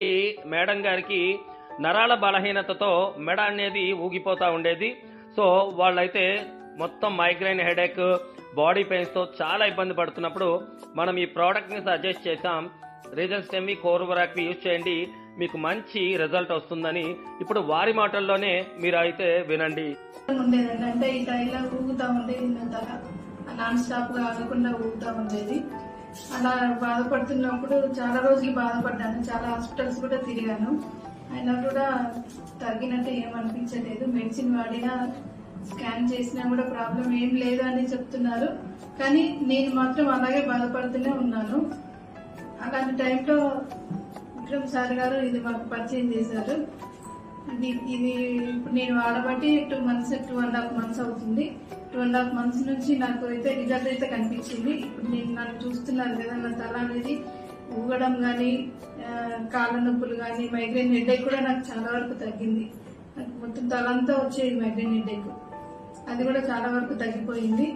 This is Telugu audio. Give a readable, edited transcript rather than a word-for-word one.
ఈ మేడం గారికి నరాల బలహీనతతో మెడ అనేది ఊగిపోతూ ఉండేది. సో వాళ్ళైతే మొత్తం మైగ్రైన్, హెడేక్, బాడీ పెయిన్స్తో చాలా ఇబ్బంది పడుతున్నప్పుడు మనం ఈ ప్రోడక్ట్ని సజెస్ట్ చేసాం. రీజన్స్టెమీ కోర్వరాక్ని యూజ్ చేయండి, మీకు మంచి రిజల్ట్ వస్తుందని ఇప్పుడు వారి మాటల్లోనే మీరు అయితే వినండి. ఉండేదండి, అంటే ఈ టైంలో ఊగుతా ఉండేది, నాన్ స్టాప్ గా ఆగకుండా ఊగుతా ఉండేది. అలా బాధపడుతున్నప్పుడు చాలా రోజులు బాధపడ్డాను, చాలా హాస్పిటల్స్ కూడా తిరిగాను. అయినా కూడా తగ్గినట్టు ఏమనిపించలేదు. మెడిసిన్ వాడినా, స్కాన్ చేసినా కూడా ప్రాబ్లం ఏం లేదు అని చెప్తున్నారు. కానీ నేను మాత్రం అలాగే బాధపడుతూనే ఉన్నాను. అలాంటి టైంలో విక్రమ్ సార్ గారు ఇది మాకు పరిచయం చేశారు. ఇది ఇప్పుడు నేను వాడబట్టి 2.5 months అవుతుంది. 2.5 months నుంచి నాకు అయితే రిజల్ట్ అయితే కనిపించింది. ఇప్పుడు నన్ను చూస్తున్నారు కదా, నా తల అనేది ఊగడం కానీ, కాళ్ళ నొప్పులు కానీ, మైగ్రేన్ హెడేక్ కూడా నాకు చాలా వరకు తగ్గింది. నాకు మొత్తం తలంతా వచ్చేది మైగ్రేన్ హెడేక్, అది కూడా చాలా వరకు తగ్గిపోయింది.